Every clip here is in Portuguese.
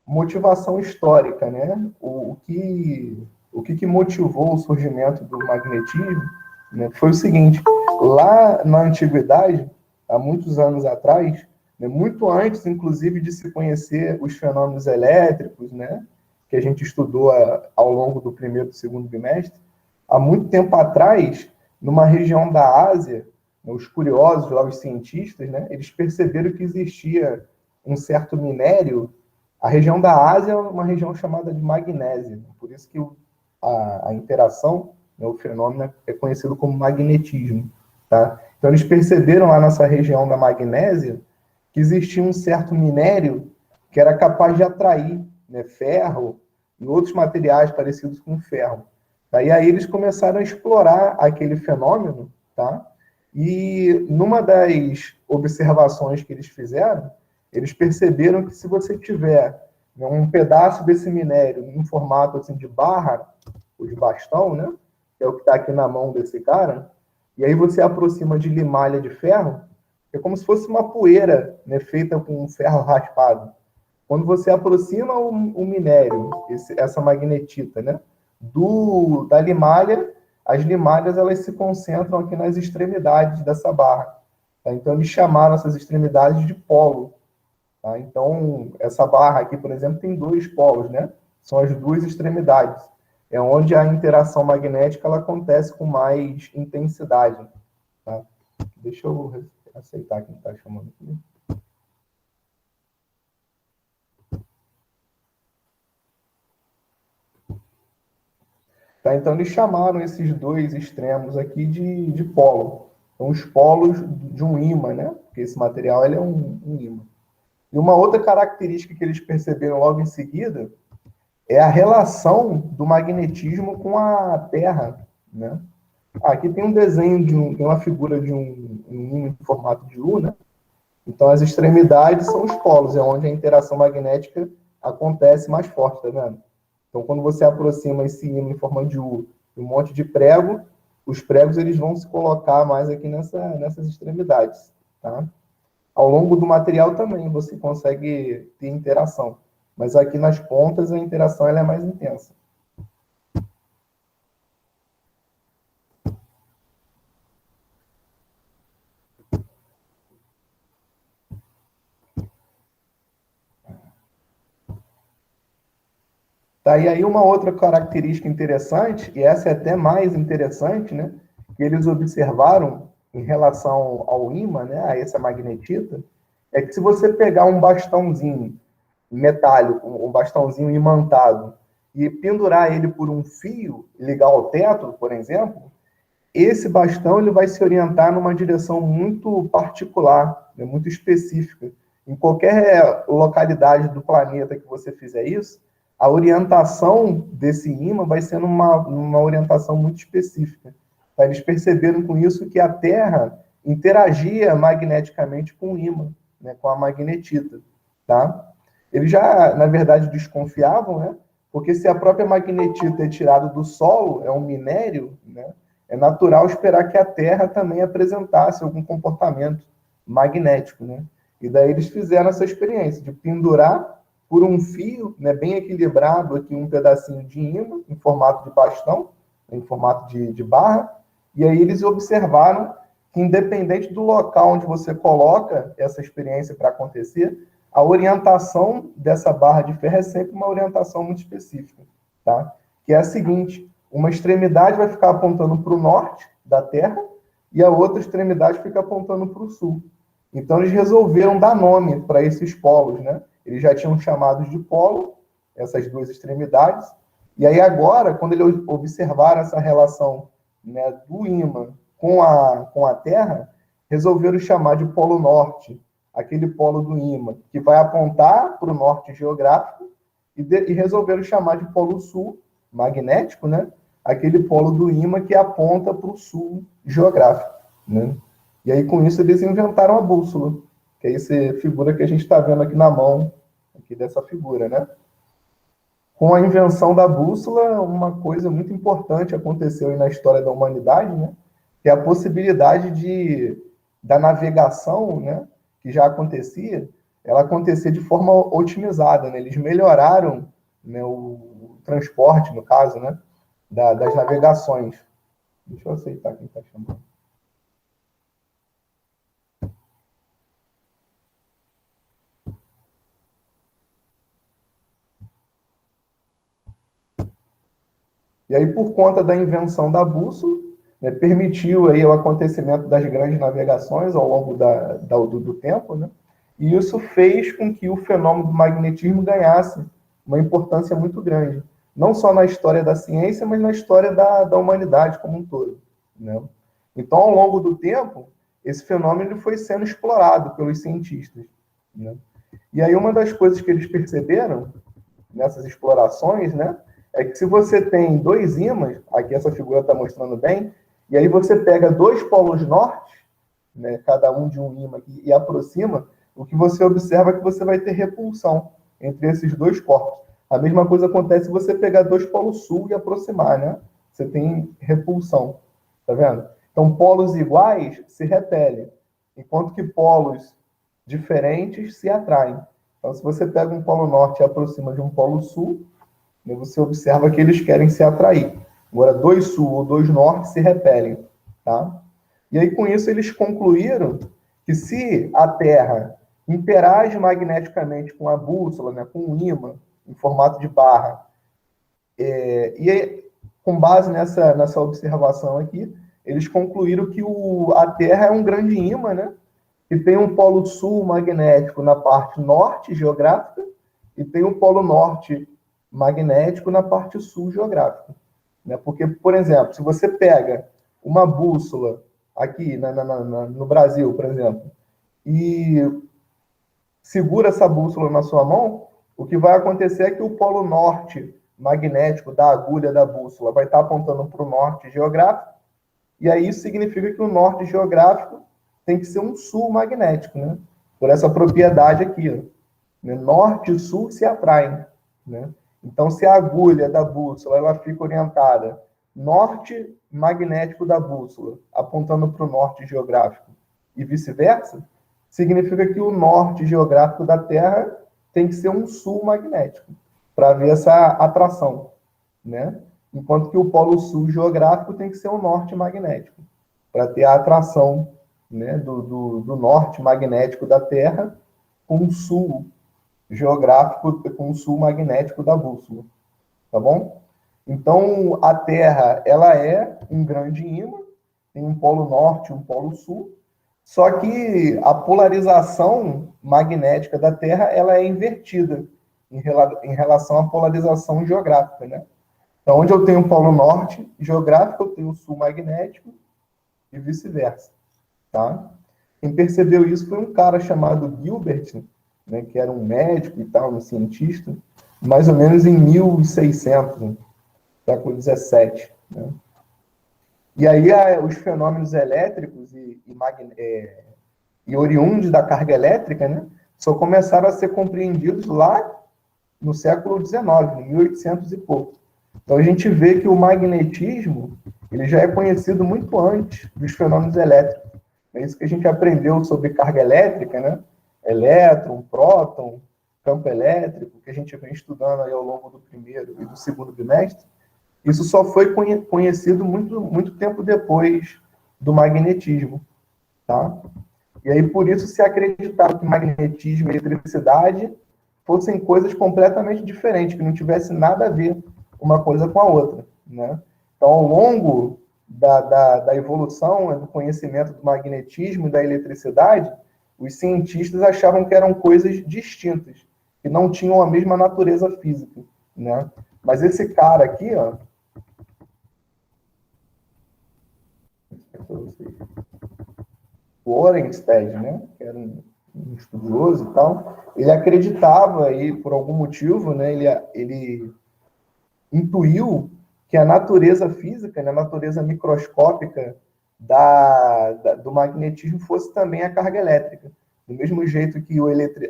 motivação histórica, né? O que motivou o surgimento do magnetismo, né, foi o seguinte: lá na antiguidade, há muitos anos atrás, né, muito antes, inclusive, de se conhecer os fenômenos elétricos, né, que a gente estudou ao longo do primeiro e segundo bimestre, há muito tempo atrás, numa região da Ásia, né, os curiosos, lá os cientistas, né, eles perceberam que existia um certo minério. A região da Ásia é uma região chamada de magnésia, por isso que a interação, né, o fenômeno é conhecido como magnetismo. Tá? Então, eles perceberam lá nessa região da magnésia que existia um certo minério que era capaz de atrair, né, ferro e outros materiais parecidos com ferro. Tá? E aí eles começaram a explorar aquele fenômeno, tá? E numa das observações que eles fizeram, eles perceberam que se você tiver, né, um pedaço desse minério em formato assim, de barra, ou de bastão, né, que é o que está aqui na mão desse cara, e aí você aproxima de limalha de ferro, é como se fosse uma poeira, né, feita com ferro raspado. Quando você aproxima o minério, essa magnetita, né, da limalha, as limalhas elas se concentram aqui nas extremidades dessa barra. Tá? Então, eles chamaram essas extremidades de polo. Tá? Então, essa barra aqui, por exemplo, tem dois polos, né? São as duas extremidades. É onde a interação magnética ela acontece com mais intensidade. Tá? Deixa eu aceitar quem está chamando aqui. Tá? Então, eles chamaram esses dois extremos aqui de polo. São os polos de um ímã, né? Porque esse material ele é um ímã. E uma outra característica que eles perceberam logo em seguida é a relação do magnetismo com a Terra, né? Aqui tem um desenho tem uma figura de um ímã em formato de U, né? Então as extremidades são os polos, é onde a interação magnética acontece mais forte, tá vendo? Então quando você aproxima esse ímã em forma de U, um monte de prego, os pregos eles vão se colocar mais aqui nessas extremidades, tá? Ao longo do material também você consegue ter interação, mas aqui nas pontas a interação ela é mais intensa. Tá, e aí uma outra característica interessante, e essa é até mais interessante, né, que eles observaram em relação ao ímã, né, a essa magnetita, é que se você pegar um bastãozinho metálico, um bastãozinho imantado, e pendurar ele por um fio, ligar ao teto, por exemplo, esse bastão ele vai se orientar numa direção muito particular, né, muito específica. Em qualquer localidade do planeta que você fizer isso, a orientação desse ímã vai ser numa orientação muito específica. Tá? Eles perceberam com isso que a Terra interagia magneticamente com o ímã, né, com a magnetita. Tá? Eles já, na verdade, desconfiavam, né, porque se a própria magnetita é tirada do solo, é um minério, né, é natural esperar que a Terra também apresentasse algum comportamento magnético, né? E daí eles fizeram essa experiência de pendurar por um fio, né, bem equilibrado aqui um pedacinho de ímã em formato de bastão, em formato de barra, e aí eles observaram que independente do local onde você coloca essa experiência para acontecer, a orientação dessa barra de ferro é sempre uma orientação muito específica, tá? Que é a seguinte: uma extremidade vai ficar apontando para o norte da Terra e a outra extremidade fica apontando para o sul. Então, eles resolveram dar nome para esses polos, né? Eles já tinham chamados de polo, essas duas extremidades, e aí agora, quando eles observaram essa relação, né, do ímã com a Terra, resolveram chamar de polo norte, aquele polo do ímã, que vai apontar para o norte geográfico, e resolveram chamar de polo sul, magnético, né? Aquele polo do ímã que aponta para o sul geográfico, né? E aí, com isso, eles inventaram a bússola, que é essa figura que a gente está vendo aqui na mão, aqui dessa figura, né? Com a invenção da bússola, uma coisa muito importante aconteceu aí na história da humanidade, né? Que é a possibilidade da navegação, né? Que já acontecia, ela acontecer de forma otimizada, né? Eles melhoraram, né, o transporte, no caso, né, das navegações. Deixa eu aceitar quem está chamando. E aí, por conta da invenção da bússola, né, permitiu aí o acontecimento das grandes navegações ao longo do tempo, né? E isso fez com que o fenômeno do magnetismo ganhasse uma importância muito grande, não só na história da ciência, mas na história da humanidade como um todo, né? Então, ao longo do tempo, esse fenômeno foi sendo explorado pelos cientistas, né? E aí, uma das coisas que eles perceberam nessas explorações, né, é que se você tem dois ímãs, aqui essa figura está mostrando bem, e aí você pega dois polos norte, né, cada um de um ímã, e aproxima, o que você observa é que você vai ter repulsão entre esses dois corpos. A mesma coisa acontece se você pegar dois polos sul e aproximar, né? Você tem repulsão, tá vendo? Então, polos iguais se repelem, enquanto que polos diferentes se atraem. Então, se você pega um polo norte e aproxima de um polo sul, você observa que eles querem se atrair. Agora, dois sul ou dois norte se repelem, tá? E aí, com isso, eles concluíram que se a Terra interage magneticamente com a bússola, né, com o ímã, em formato de barra, e aí, com base nessa observação aqui, eles concluíram que a Terra é um grande ímã, né, que tem um polo sul magnético na parte norte geográfica e tem um polo norte magnético na parte sul geográfica, né? Porque, por exemplo, se você pega uma bússola aqui no Brasil, por exemplo, e segura essa bússola na sua mão, o que vai acontecer é que o polo norte magnético da agulha da bússola vai estar apontando para o norte geográfico, e aí isso significa que o norte geográfico tem que ser um sul magnético, né? Por essa propriedade aqui, né? Norte e sul se atraem, né? Então, se a agulha da bússola ela fica orientada norte magnético da bússola, apontando para o norte geográfico, e vice-versa, significa que o norte geográfico da Terra tem que ser um sul magnético, para haver essa atração, né? Enquanto que o polo sul geográfico tem que ser um norte magnético, para ter a atração, né, do norte magnético da Terra com o sul geográfico, com o sul magnético da bússola, tá bom? Então, a Terra, ela é um grande ímã, tem um polo norte e um polo sul, só que a polarização magnética da Terra, ela é invertida em relação à polarização geográfica, né? Então, onde eu tenho um polo norte geográfico, eu tenho o sul magnético e vice-versa, tá? Quem percebeu isso foi um cara chamado Gilbert, né, que era um médico e tal, um cientista, mais ou menos em 1600, século 17. Né? E aí os fenômenos elétricos e oriundos da carga elétrica, né, só começaram a ser compreendidos lá no século 19, 1800 e pouco. Então a gente vê que o magnetismo ele já é conhecido muito antes dos fenômenos elétricos. É isso que a gente aprendeu sobre carga elétrica, né? Elétron, próton, campo elétrico, que a gente vem estudando aí ao longo do primeiro e do segundo bimestre. Isso só foi conhecido muito, muito tempo depois do magnetismo, tá? E aí, por isso, se acreditava que magnetismo e eletricidade fossem coisas completamente diferentes, que não tivesse nada a ver uma coisa com a outra, né? Então, ao longo da evolução, do conhecimento do magnetismo e da eletricidade, os cientistas achavam que eram coisas distintas, que não tinham a mesma natureza física, né? Mas esse cara aqui, ó, o Oersted, né, que era um estudioso e tal, ele acreditava e por algum motivo, né, ele intuiu que a natureza física, né, a natureza microscópica do magnetismo fosse também a carga elétrica. Do mesmo jeito que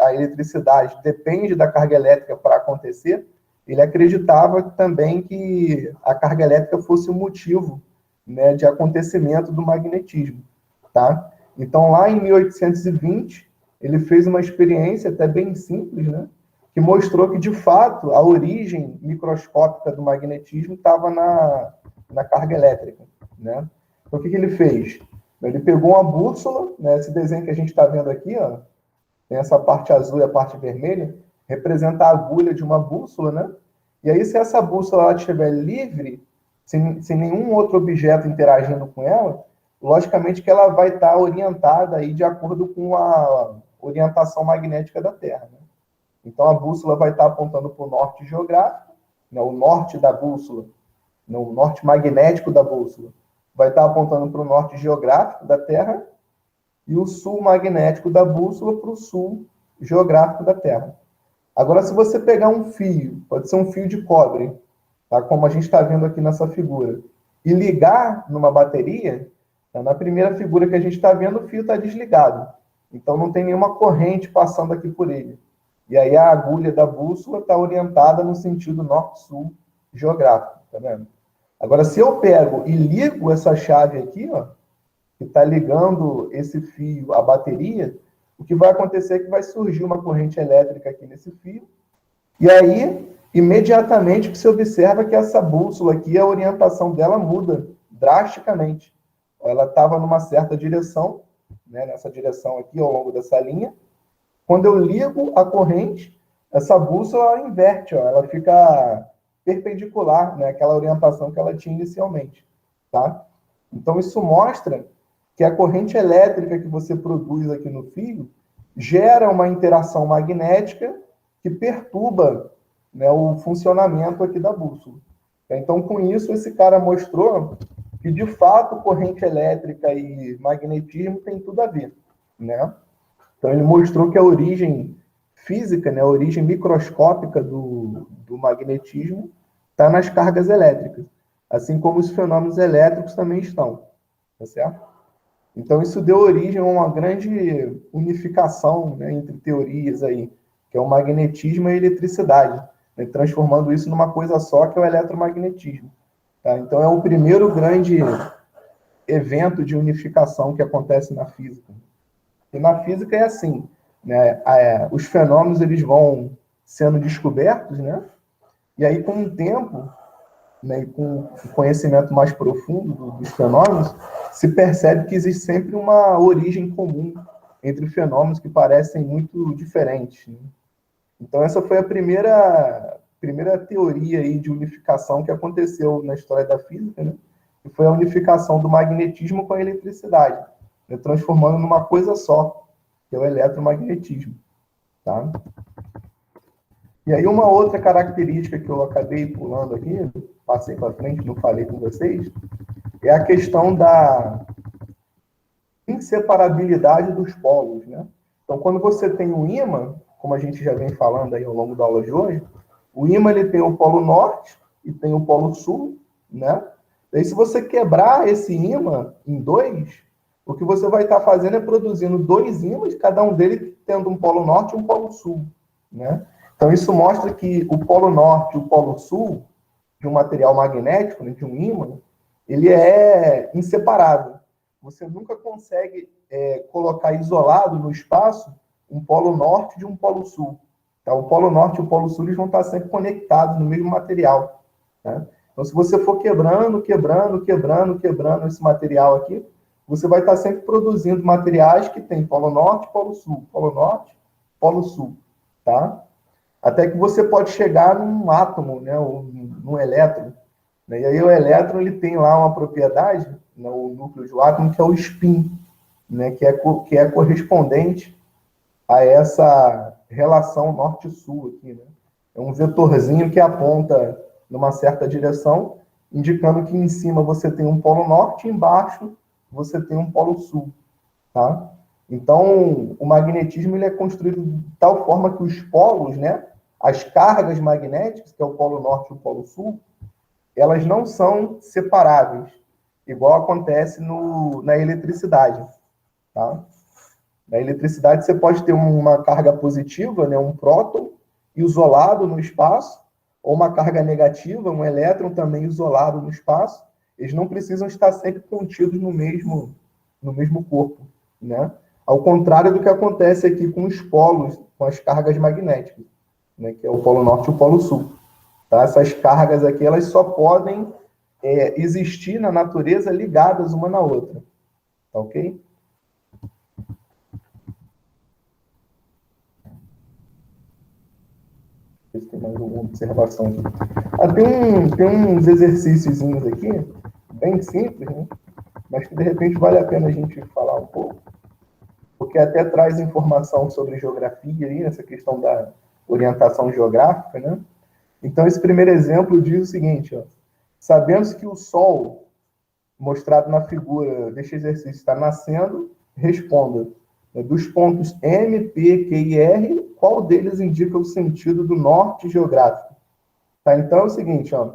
a eletricidade depende da carga elétrica para acontecer, ele acreditava também que a carga elétrica fosse o motivo, né, de acontecimento do magnetismo. Tá? Então, lá em 1820, ele fez uma experiência até bem simples, né? Que mostrou que, de fato, a origem microscópica do magnetismo estava na carga elétrica, né? Então, o que ele fez? Ele pegou uma bússola, né? Esse desenho que a gente está vendo aqui, ó, tem essa parte azul e a parte vermelha, representa a agulha de uma bússola, né? E aí, se essa bússola ela estiver livre, sem nenhum outro objeto interagindo com ela, logicamente que ela vai estar orientada aí de acordo com a orientação magnética da Terra, né? Então, a bússola vai estar apontando para o norte geográfico, né? O norte da bússola, né? O norte magnético da bússola, vai estar apontando para o norte geográfico da Terra, e o sul magnético da bússola para o sul geográfico da Terra. Agora, se você pegar um fio, pode ser um fio de cobre, tá? Como a gente está vendo aqui nessa figura, e ligar numa bateria, tá? Na primeira figura que a gente está vendo, o fio está desligado. Então, não tem nenhuma corrente passando aqui por ele. E aí a agulha da bússola está orientada no sentido norte-sul geográfico, tá vendo? Agora, se eu pego e ligo essa chave aqui, ó, que está ligando esse fio à bateria, o que vai acontecer é que vai surgir uma corrente elétrica aqui nesse fio, e aí, imediatamente, você observa que essa bússola aqui, a orientação dela muda drasticamente. Ela estava numa certa direção, né, nessa direção aqui, ao longo dessa linha. Quando eu ligo a corrente, essa bússola ela inverte, ó, ela fica perpendicular, né, àquela orientação que ela tinha inicialmente. Tá? Então, isso mostra que a corrente elétrica que você produz aqui no fio gera uma interação magnética que perturba, né, o funcionamento aqui da bússola. Então, com isso, esse cara mostrou que, de fato, corrente elétrica e magnetismo tem tudo a ver, né? Então, ele mostrou que a origem física, né, a origem microscópica do magnetismo está nas cargas elétricas, assim como os fenômenos elétricos também estão, tá certo? Então, isso deu origem a uma grande unificação, né, entre teorias aí, que é o magnetismo e a eletricidade, né, transformando isso numa coisa só, que é o eletromagnetismo. Tá? Então, é o primeiro grande evento de unificação que acontece na física. E na física é assim, né, os fenômenos eles vão sendo descobertos, né, e aí, com o tempo, né, e com o conhecimento mais profundo dos fenômenos, se percebe que existe sempre uma origem comum entre fenômenos que parecem muito diferentes, né? Então, essa foi a primeira teoria aí de unificação que aconteceu na história da física, né? Que foi a unificação do magnetismo com a eletricidade, né? Transformando numa coisa só, que é o eletromagnetismo. Tá? E aí, uma outra característica que eu acabei pulando aqui, passei para frente, não falei com vocês, é a questão da inseparabilidade dos polos, né? Então, quando você tem um ímã, como a gente já vem falando aí ao longo da aula de hoje, o ímã ele tem o polo norte e tem o polo sul, né? Daí, se você quebrar esse ímã em dois, o que você vai estar fazendo é produzindo dois ímãs, cada um deles tendo um polo norte e um polo sul, né? Então, isso mostra que o polo norte e o polo sul de um material magnético, né, de um ímã, ele é inseparável. Você nunca consegue colocar isolado no espaço um polo norte de um polo sul. Tá? O polo norte e o polo sul eles vão estar sempre conectados no mesmo material. Tá? Então, se você for quebrando esse material aqui, você vai estar sempre produzindo materiais que têm polo norte, polo sul, polo norte, polo sul. Tá? Até que você pode chegar num átomo, né, ou num elétron. Né? E aí o elétron ele tem lá uma propriedade, né, o núcleo do átomo, que é o spin, né, que é correspondente a essa relação norte-sul aqui. Né? É um vetorzinho que aponta numa certa direção, indicando que em cima você tem um polo norte e embaixo você tem um polo sul. Tá? Então, o magnetismo ele é construído de tal forma que os polos, né, as cargas magnéticas, que é o polo norte e o polo sul, elas não são separáveis, igual acontece na eletricidade. Tá? Na eletricidade, você pode ter uma carga positiva, né, um próton, isolado no espaço, ou uma carga negativa, um elétron também isolado no espaço. Eles não precisam estar sempre contidos no mesmo corpo. Né? Ao contrário do que acontece aqui com os polos, com as cargas magnéticas, né, que é o polo norte e o polo sul. Tá? Essas cargas aqui, elas só podem existir na natureza ligadas uma na outra. Tá ok? Tem mais alguma observação aqui. Tem uns exercícios aqui, bem simples, né? Mas que de repente vale a pena a gente falar um pouco, porque até traz informação sobre geografia aí, essa questão da orientação geográfica, né? Então, esse primeiro exemplo diz o seguinte, ó, sabemos que o Sol, mostrado na figura deste exercício, está nascendo, responda, né, dos pontos M, P, Q e R, qual deles indica o sentido do norte geográfico? Tá? Então, é o seguinte, ó,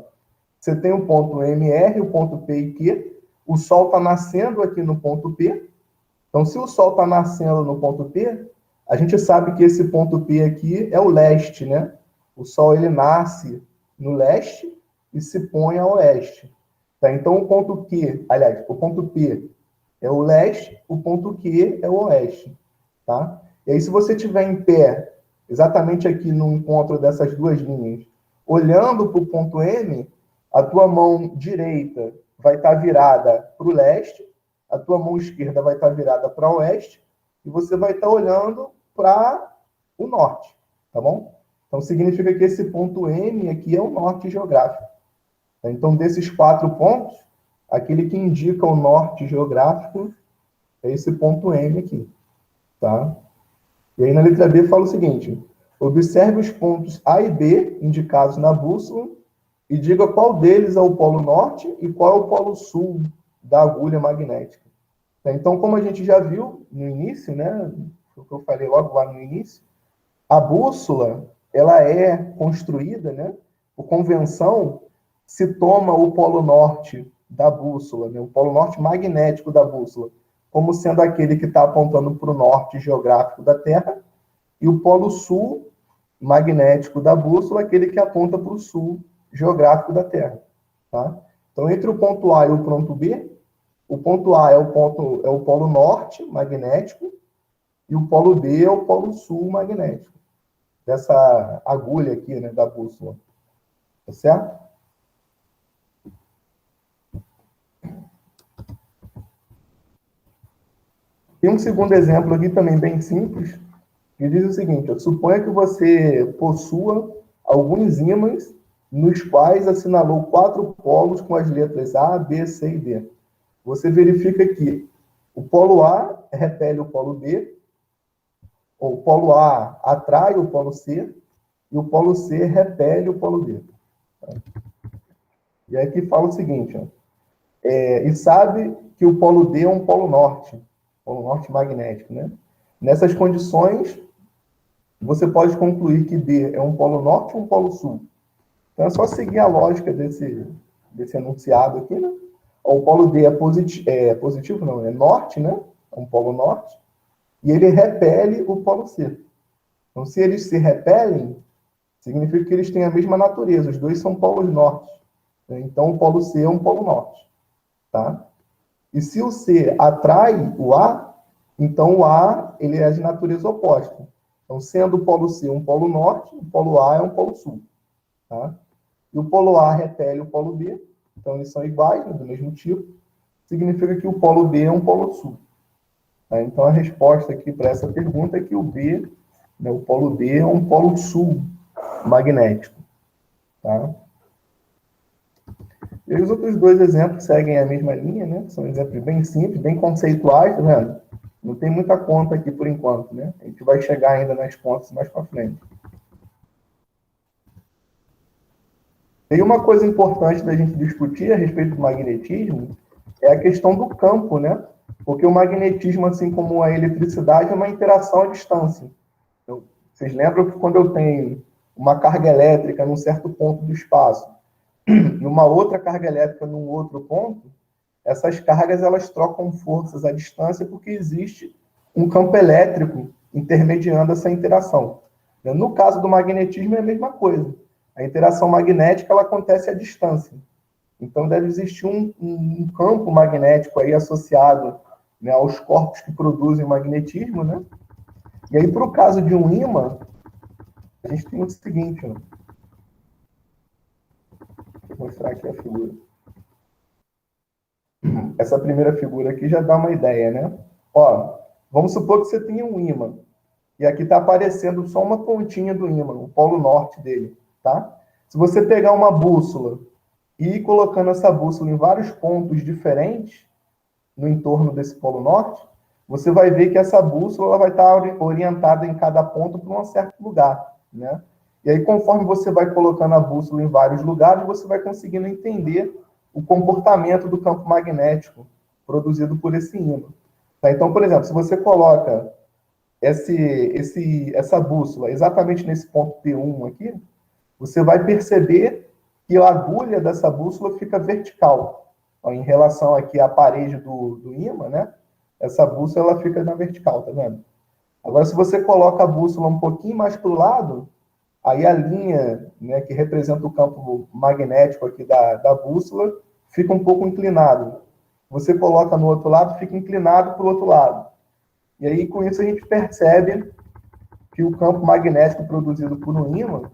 você tem o ponto MR, o ponto P e Q, o Sol está nascendo aqui no ponto P, então, se o Sol está nascendo no ponto P, a gente sabe que esse ponto P aqui é o leste, né? O Sol, ele nasce no leste e se põe a oeste. Tá? Então, o ponto Q, aliás, o ponto P é o leste, o ponto Q é o oeste. Tá? E aí, se você estiver em pé, exatamente aqui no encontro dessas duas linhas, olhando para o ponto M, a tua mão direita vai estar virada para o leste, a tua mão esquerda vai estar virada para o oeste, e você vai estar olhando para o norte, tá bom? Então, significa que esse ponto M aqui é o norte geográfico. Então, desses 4 pontos, aquele que indica o norte geográfico é esse ponto M aqui, tá? E aí, na letra B, fala o seguinte, observe os pontos A e B indicados na bússola e diga qual deles é o polo norte e qual é o polo sul da agulha magnética. Então, como a gente já viu no início, né, o que eu falei logo lá no início, a bússola, ela é construída, né, por convenção, se toma o polo norte da bússola, né, o polo norte magnético da bússola, como sendo aquele que está apontando para o norte geográfico da Terra, e o polo sul magnético da bússola, aquele que aponta para o sul geográfico da Terra. Tá? Então, entre o ponto A e o ponto B, o ponto A é o polo norte magnético e o polo B é o polo sul magnético, dessa agulha aqui, né, da bússola. Tá certo? Tem um segundo exemplo aqui também bem simples, que diz o seguinte, ó, suponha que você possua alguns ímãs nos quais assinalou 4 polos com as letras A, B, C e D. Você verifica que o polo A repele o polo B, o polo A atrai o polo C, e o polo C repele o polo D. Tá? E aqui fala o seguinte, ó, e sabe que o polo D é um polo norte magnético, né? Nessas condições, você pode concluir que D é um polo norte ou um polo sul. Então, é só seguir a lógica desse enunciado aqui, né? O polo D é positivo, não, é norte, né? É um polo norte. E ele repele o polo C. Então, se eles se repelem, significa que eles têm a mesma natureza. Os dois são polos norte. Né? Então, o polo C é um polo norte. Tá? E se o C atrai o A, então o A ele é de natureza oposta. Então, sendo o polo C um polo norte, o polo A é um polo sul. Tá? E o polo A repele o polo B, então eles são iguais, né, do mesmo tipo, significa que o polo B é um polo sul. Tá? Então, a resposta aqui para essa pergunta é que o B, né, o polo B é um polo sul magnético. Tá? E os outros 2 exemplos seguem a mesma linha, né? São exemplos bem simples, bem conceituais, tá vendo? Não tem muita conta aqui por enquanto, né? A gente vai chegar ainda nas contas mais para frente. E uma coisa importante da gente discutir a respeito do magnetismo é a questão do campo, né? Porque o magnetismo, assim como a eletricidade, é uma interação à distância. Então, vocês lembram que quando eu tenho uma carga elétrica num certo ponto do espaço e uma outra carga elétrica num outro ponto, essas cargas elas trocam forças à distância porque existe um campo elétrico intermediando essa interação. No caso do magnetismo é a mesma coisa. A interação magnética ela acontece à distância. Então deve existir um campo magnético aí associado né, aos corpos que produzem magnetismo, né? E aí, para o caso de um ímã, a gente tem o seguinte, ó. Vou mostrar aqui a figura. Essa primeira figura aqui já dá uma ideia, né? Ó, vamos supor que você tenha um ímã, e aqui está aparecendo só uma pontinha do ímã, o polo norte dele, tá? Se você pegar uma bússola e ir colocando essa bússola em vários pontos diferentes, no entorno desse polo norte, você vai ver que essa bússola ela vai estar orientada em cada ponto para um certo lugar, né? E aí, conforme você vai colocando a bússola em vários lugares, você vai conseguindo entender o comportamento do campo magnético produzido por esse ímã. Tá? Então, por exemplo, se você coloca essa bússola exatamente nesse ponto P1 aqui, você vai perceber que a agulha dessa bússola fica vertical. Ó, em relação aqui à parede do ímã, né? Essa bússola ela fica na vertical, tá vendo? Agora, se você coloca a bússola um pouquinho mais para o lado, aí a linha, né, que representa o campo magnético aqui da bússola fica um pouco inclinado. Você coloca no outro lado, fica inclinado para o outro lado. E aí, com isso, a gente percebe que o campo magnético produzido por um ímã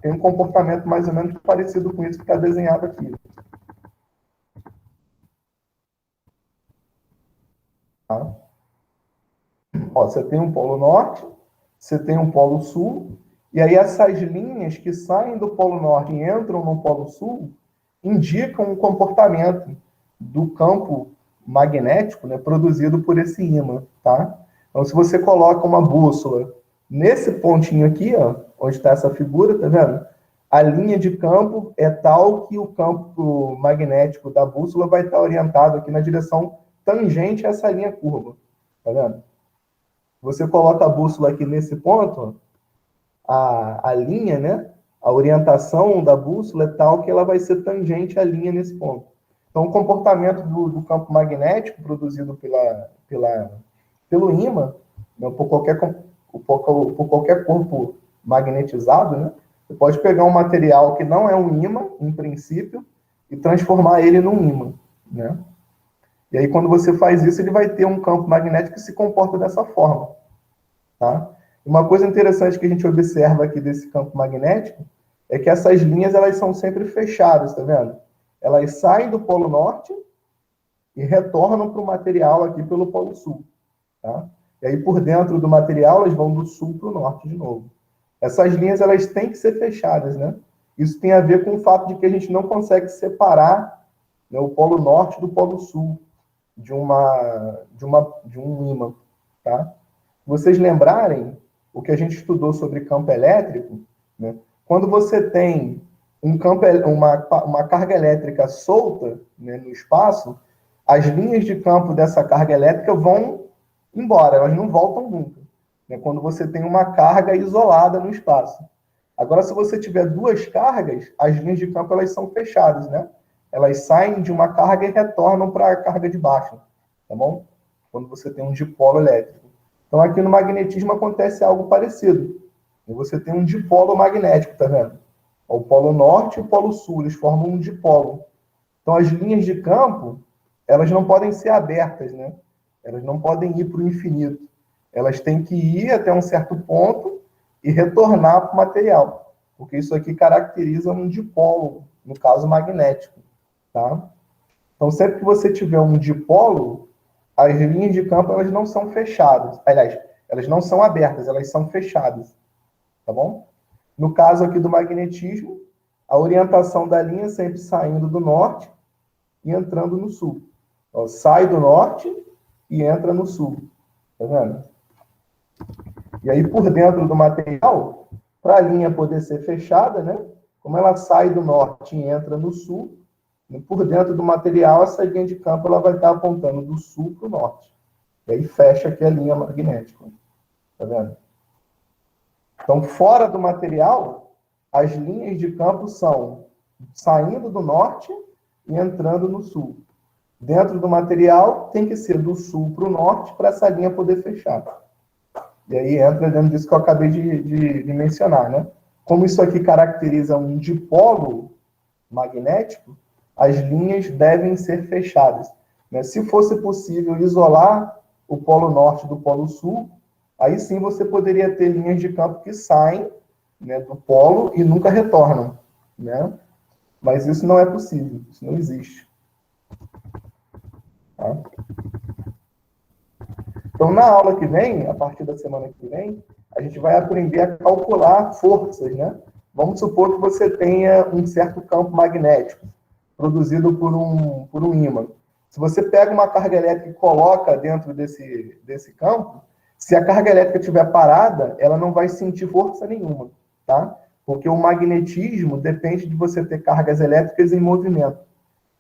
tem um comportamento mais ou menos parecido com isso que está desenhado aqui. Tá? Ó, você tem um polo norte, você tem um polo sul, e aí essas linhas que saem do polo norte e entram no polo sul indicam o comportamento do campo magnético, né, produzido por esse ímã, tá? Então, se você coloca uma bússola nesse pontinho aqui, ó, onde está essa figura, tá vendo? A linha de campo é tal que o campo magnético da bússola vai estar orientado aqui na direção tangente a essa linha curva, tá vendo? Você coloca a bússola aqui nesse ponto, a linha, né? A orientação da bússola é tal que ela vai ser tangente à linha nesse ponto. Então, o comportamento do campo magnético produzido pelo ímã, né, por qualquer corpo magnetizado, né? Você pode pegar um material que não é um ímã, em princípio, e transformar ele num ímã, né? E aí, quando você faz isso, ele vai ter um campo magnético que se comporta dessa forma, tá? Uma coisa interessante que a gente observa aqui desse campo magnético é que essas linhas elas são sempre fechadas, tá vendo? Elas saem do polo norte e retornam para o material aqui pelo polo sul, tá? E aí, por dentro do material, elas vão do sul para o norte de novo. Essas linhas elas têm que ser fechadas, né? Isso tem a ver com o fato de que a gente não consegue separar, né, o polo norte do polo sul de um ímã, tá? Vocês lembrarem o que a gente estudou sobre campo elétrico, né? Quando você tem uma carga elétrica solta, né, no espaço, as linhas de campo dessa carga elétrica vão embora, elas não voltam nunca, né? Quando você tem uma carga isolada no espaço. Agora, se você tiver duas cargas, as linhas de campo elas são fechadas, né? Elas saem de uma carga e retornam para a carga de baixo, tá bom? Quando você tem um dipolo elétrico. Então, aqui no magnetismo acontece algo parecido. Você tem um dipolo magnético, tá vendo? O polo norte e o polo sul, eles formam um dipolo. Então, as linhas de campo, elas não podem ser abertas, né? Elas não podem ir para o infinito. Elas têm que ir até um certo ponto e retornar para o material. Porque isso aqui caracteriza um dipolo, no caso magnético, tá? Então, sempre que você tiver um dipolo, as linhas de campo elas não são fechadas. Aliás, elas não são abertas, elas são fechadas. Tá bom? No caso aqui do magnetismo, a orientação da linha é sempre saindo do norte e entrando no sul. Ó, sai do norte e entra no sul. Tá vendo? E aí, por dentro do material, para a linha poder ser fechada, né? Como ela sai do norte e entra no sul, por dentro do material, essa linha de campo ela vai estar apontando do sul para o norte. E aí fecha aqui a linha magnética. Tá vendo? Então, fora do material, as linhas de campo são saindo do norte e entrando no sul. Dentro do material, tem que ser do sul para o norte para essa linha poder fechar. E aí entra dentro disso que eu acabei de mencionar, né? Como isso aqui caracteriza um dipolo magnético, as linhas devem ser fechadas. né? Se fosse possível isolar o Polo Norte do Polo Sul, aí sim você poderia ter linhas de campo que saem, né, do polo e nunca retornam, né? Mas isso não é possível, isso não existe. Tá? Então, na aula que vem, a partir da semana que vem, a gente vai aprender a calcular forças, né? Vamos supor que você tenha um certo campo magnético produzido por um ímã. Se você pega uma carga elétrica e coloca dentro desse campo, se a carga elétrica estiver parada, ela não vai sentir força nenhuma, tá? Porque o magnetismo depende de você ter cargas elétricas em movimento.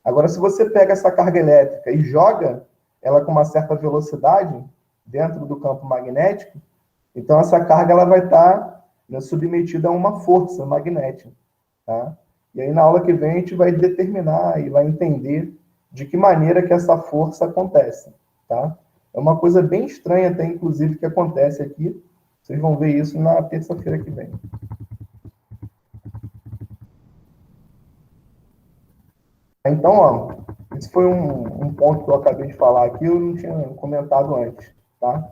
Agora, se você pega essa carga elétrica e joga ela com uma certa velocidade dentro do campo magnético, então essa carga ela vai estar, né, submetida a uma força magnética, tá? E aí na aula que vem a gente vai determinar e vai entender de que maneira que essa força acontece, tá? É uma coisa bem estranha até, inclusive, que acontece aqui. Vocês vão ver isso na terça-feira que vem. Então, ó, esse foi um ponto que eu acabei de falar aqui, eu não tinha comentado antes, tá?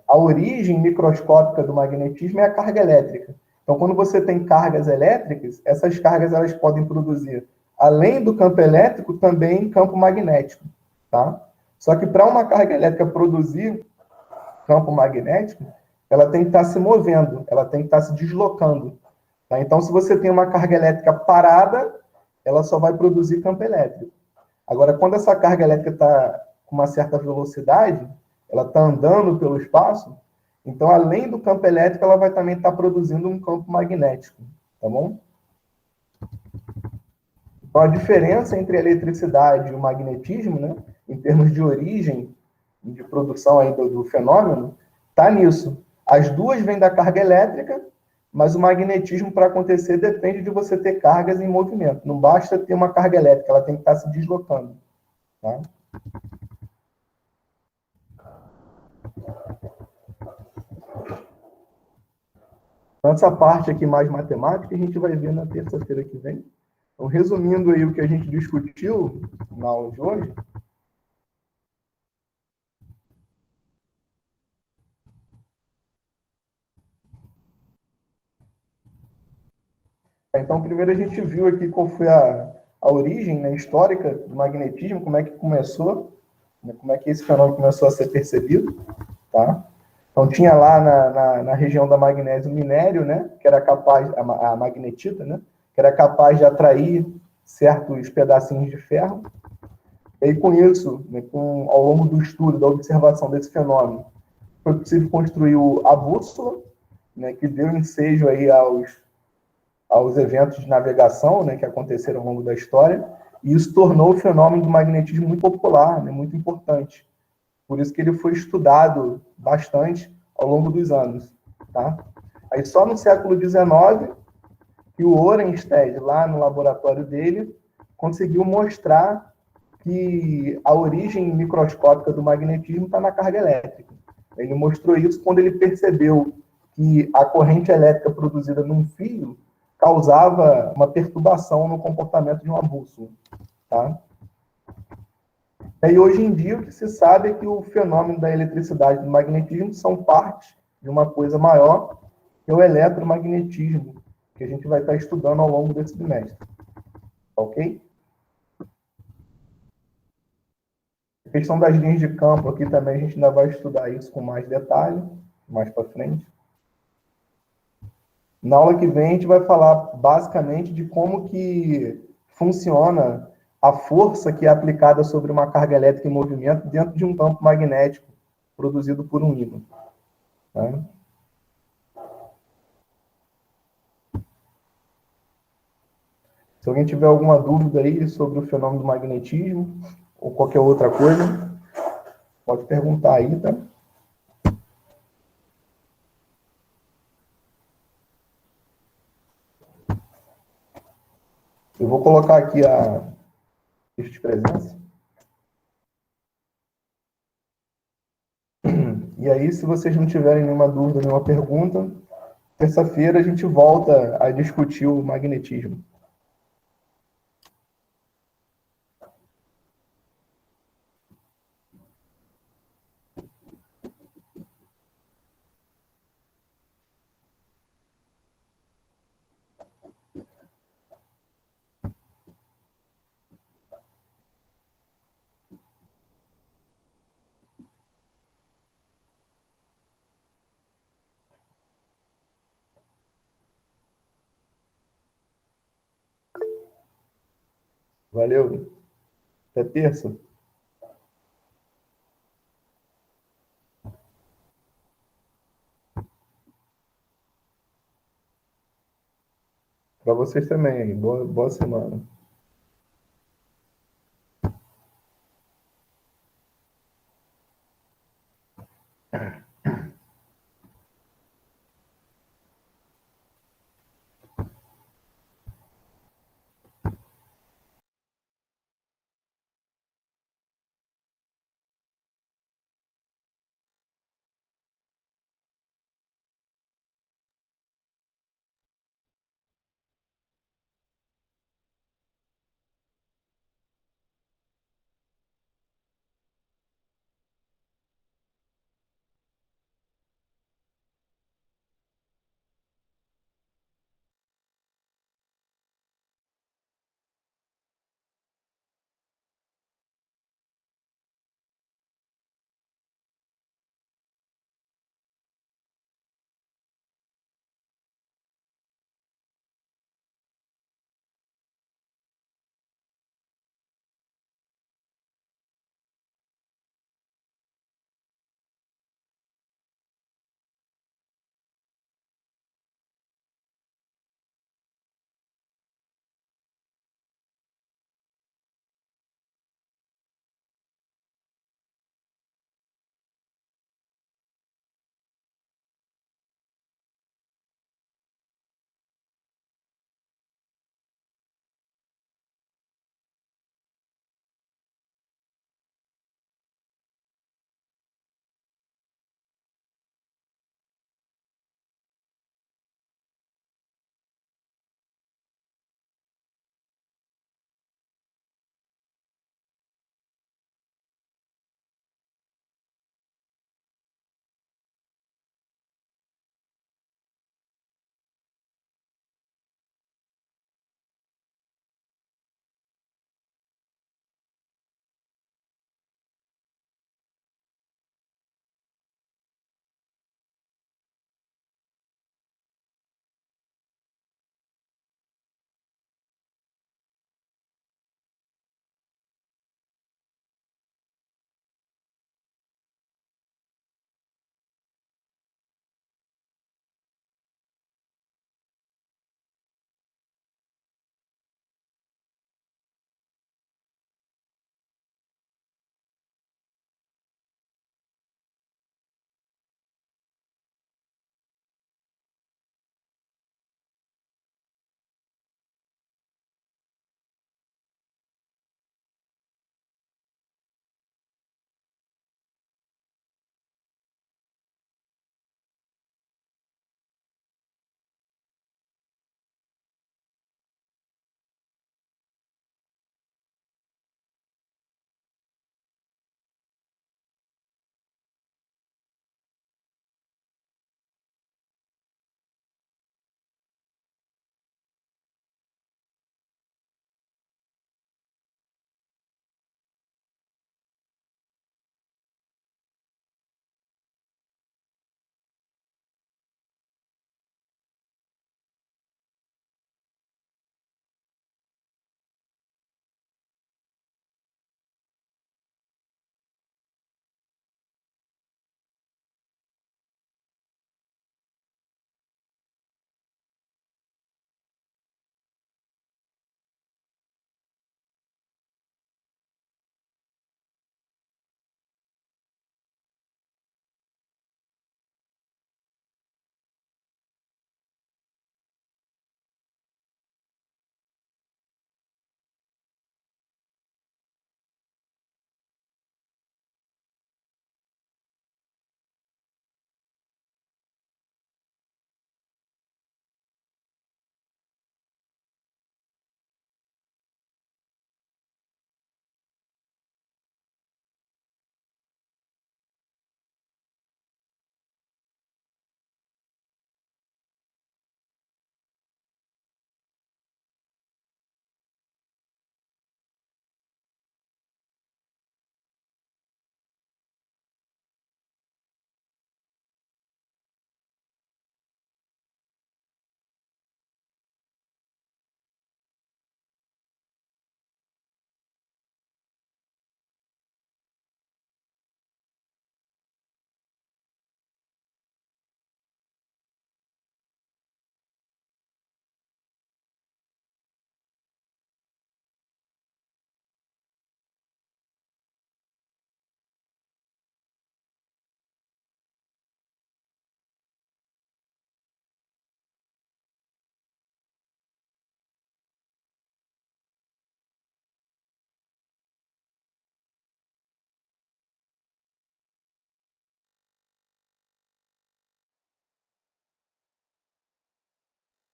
A origem microscópica do magnetismo é a carga elétrica. Então, quando você tem cargas elétricas, essas cargas elas podem produzir, além do campo elétrico, também campo magnético, tá? Só que para uma carga elétrica produzir campo magnético, ela tem que estar se movendo, ela tem que estar se deslocando, tá? Então, se você tem uma carga elétrica parada, ela só vai produzir campo elétrico. Agora, quando essa carga elétrica está com uma certa velocidade, ela está andando pelo espaço, então, além do campo elétrico, ela vai também estar produzindo um campo magnético, tá bom? Então, a diferença entre a eletricidade e o magnetismo, né, em termos de origem, de produção aí do fenômeno, está nisso. As duas vêm da carga elétrica, mas o magnetismo, para acontecer, depende de você ter cargas em movimento. Não basta ter uma carga elétrica, ela tem que estar se deslocando, tá? Então, essa parte aqui mais matemática, a gente vai ver na terça-feira que vem. Então, resumindo aí o que a gente discutiu na aula de hoje, então, primeiro a gente viu aqui qual foi a origem, né, histórica do magnetismo, como é que começou, né, como é que esse fenômeno começou a ser percebido, tá? Então, tinha lá na região da magnésio minério, né, que era capaz, a magnetita, né, que era capaz de atrair certos pedacinhos de ferro. E aí, com isso, né, ao longo do estudo, da observação desse fenômeno, foi possível construir a bússola, né, que deu ensejo aí aos eventos de navegação, né, que aconteceram ao longo da história, e isso tornou o fenômeno do magnetismo muito popular, né, muito importante. Por isso que ele foi estudado bastante ao longo dos anos. Tá? Aí só no século XIX que o Oersted, lá no laboratório dele, conseguiu mostrar que a origem microscópica do magnetismo está na carga elétrica. Ele mostrou isso quando ele percebeu que a corrente elétrica produzida num fio causava uma perturbação no comportamento de uma bússola. Tá? E hoje em dia, o que se sabe é que o fenômeno da eletricidade e do magnetismo são parte de uma coisa maior, que é o eletromagnetismo, que a gente vai estar estudando ao longo desse trimestre. Ok? A questão das linhas de campo aqui também a gente ainda vai estudar isso com mais detalhe, mais para frente. Na aula que vem a gente vai falar basicamente de como que funciona a força que é aplicada sobre uma carga elétrica em movimento dentro de um campo magnético produzido por um ímã. Tá? Se alguém tiver alguma dúvida aí sobre o fenômeno do magnetismo ou qualquer outra coisa, pode perguntar aí, tá? Eu vou colocar aqui a lista de presença. E aí, se vocês não tiverem nenhuma dúvida, nenhuma pergunta, terça-feira a gente volta a discutir o magnetismo. Valeu. Até terça. Para vocês também. Boa semana.